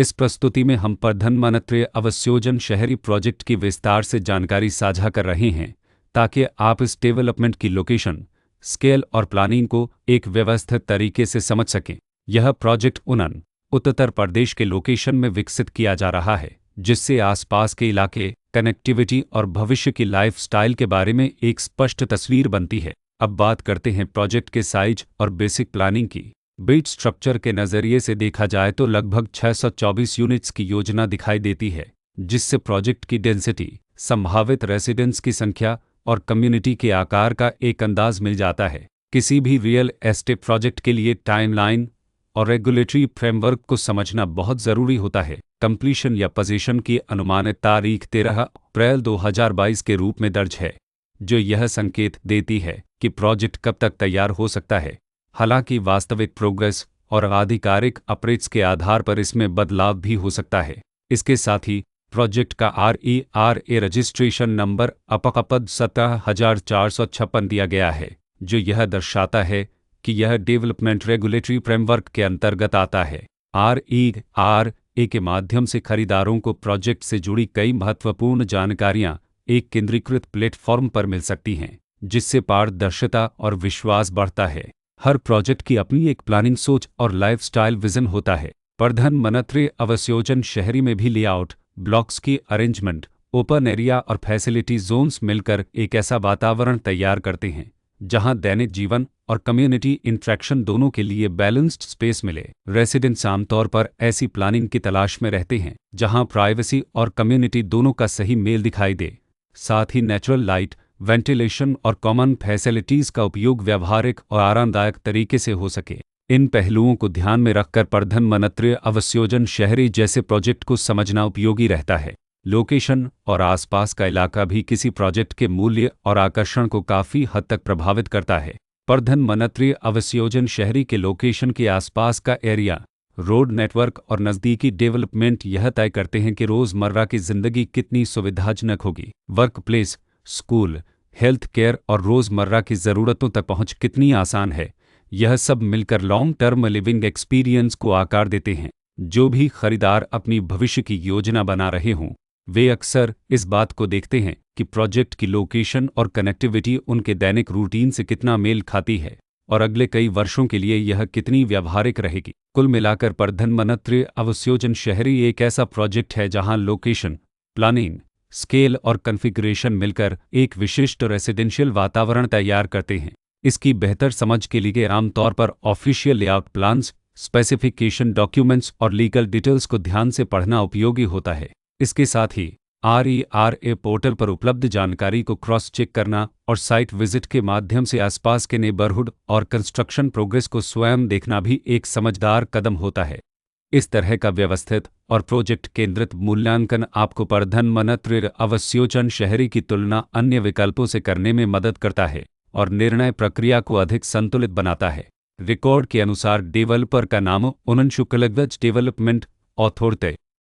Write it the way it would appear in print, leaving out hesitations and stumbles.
इस प्रस्तुति में हम प्रधानमंत्री आवास योजना शहरी प्रोजेक्ट की विस्तार से जानकारी साझा कर रहे हैं ताकि आप इस डेवलपमेंट की लोकेशन, स्केल और प्लानिंग को एक व्यवस्थित तरीके से समझ सकें। यह प्रोजेक्ट उन्नत उत्तर प्रदेश के लोकेशन में विकसित किया जा रहा है, जिससे आसपास के इलाके, कनेक्टिविटी और भविष्य की लाइफस्टाइल के बारे में एक स्पष्ट तस्वीर बनती है। अब बात करते हैं प्रोजेक्ट के साइज और बेसिक प्लानिंग की। बेट स्ट्रक्चर के नज़रिए से देखा जाए तो लगभग 624 यूनिट्स की योजना दिखाई देती है, जिससे प्रोजेक्ट की डेंसिटी, संभावित रेसिडेंट्स की संख्या और कम्युनिटी के आकार का एक अंदाज मिल जाता है। किसी भी रियल एस्टेट प्रोजेक्ट के लिए टाइमलाइन और रेगुलेटरी फ्रेमवर्क को समझना बहुत ज़रूरी होता है। कंप्लीशन या पोजीशन की अनुमानित तारीख 13 अप्रैल 2022 के रूप में दर्ज है, जो यह संकेत देती है कि प्रोजेक्ट कब तक तैयार हो सकता है। हालांकि वास्तविक प्रोग्रेस और आधिकारिक अपडेट्स के आधार पर इसमें बदलाव भी हो सकता है। इसके साथ ही प्रोजेक्ट का RERA रजिस्ट्रेशन नंबर अपकपद 17,456 दिया गया है, जो यह दर्शाता है कि यह डेवलपमेंट रेगुलेटरी फ्रेमवर्क के अंतर्गत आता है। RERA के माध्यम से खरीदारों को प्रोजेक्ट से जुड़ी कई महत्वपूर्ण जानकारियां एक केंद्रीकृत प्लेटफॉर्म पर मिल सकती हैं, जिससे पारदर्शिता और विश्वास बढ़ता है। हर प्रोजेक्ट की अपनी एक प्लानिंग सोच और लाइफस्टाइल विजन होता है। प्रधानमंत्री आवास योजना शहरी में भी लेआउट, ब्लॉक्स की अरेंजमेंट, ओपन एरिया और फैसिलिटी जोन्स मिलकर एक ऐसा वातावरण तैयार करते हैं जहां दैनिक जीवन और कम्युनिटी इंटरेक्शन दोनों के लिए बैलेंस्ड स्पेस मिले। रेसिडेंट्स आमतौर पर ऐसी प्लानिंग की तलाश में रहते हैं जहां प्राइवेसी और कम्युनिटी दोनों का सही मेल दिखाई दे। साथ ही नेचुरल लाइट, वेंटिलेशन और कॉमन फैसिलिटीज़ का उपयोग व्यावहारिक और आरामदायक तरीके से हो सके। इन पहलुओं को ध्यान में रखकर प्रधानमंत्री आवास योजना शहरी जैसे प्रोजेक्ट को समझना उपयोगी रहता है। लोकेशन और आसपास का इलाका भी किसी प्रोजेक्ट के मूल्य और आकर्षण को काफ़ी हद तक प्रभावित करता है। प्रधानमंत्री आवास योजना शहरी के लोकेशन के आसपास का एरिया, रोड नेटवर्क और नज़दीकी डेवलपमेंट यह तय करते हैं कि रोज़मर्रा की ज़िंदगी कितनी सुविधाजनक होगी। Work place, school, health care और रोज़मर्रा की ज़रूरतों तक पहुंच कितनी आसान है। यह सब मिलकर लॉन्ग टर्म लिविंग एक्सपीरियंस को आकार देते हैं। जो भी खरीदार अपनी भविष्य की योजना बना रहे हों, वे अक्सर इस बात को देखते हैं कि प्रोजेक्ट की लोकेशन और कनेक्टिविटी उनके दैनिक रूटीन से कितना मेल खाती है और अगले कई वर्षों के लिए यह कितनी व्यावहारिक रहेगी। कुल मिलाकर प्रधानमंत्री आवास योजना शहरी एक ऐसा प्रोजेक्ट है जहां लोकेशन, प्लानिंग, स्केल और कॉन्फ़िगरेशन मिलकर एक विशिष्ट रेसिडेंशियल वातावरण तैयार करते हैं। इसकी बेहतर समझ के लिए आमतौर पर official layout plans, specification documents और लीगल डिटेल्स को ध्यान से पढ़ना उपयोगी होता है। इसके साथ ही RERA पोर्टल पर उपलब्ध जानकारी को क्रॉस चेक करना और साइट विजिट के माध्यम से आसपास के नेबरहुड और कंस्ट्रक्शन प्रोग्रेस को स्वयं देखना भी एक समझदार कदम होता है। इस तरह का व्यवस्थित और प्रोजेक्ट केंद्रित मूल्यांकन आपको प्रधानमंत्री आवास योजना शहरी की तुलना अन्य विकल्पों से करने में मदद करता है और निर्णय प्रक्रिया को अधिक संतुलित बनाता है। रिकॉर्ड के अनुसार डेवलपर का नाम उन्नत शुक्लगंज डेवलपमेंट अथॉरिटी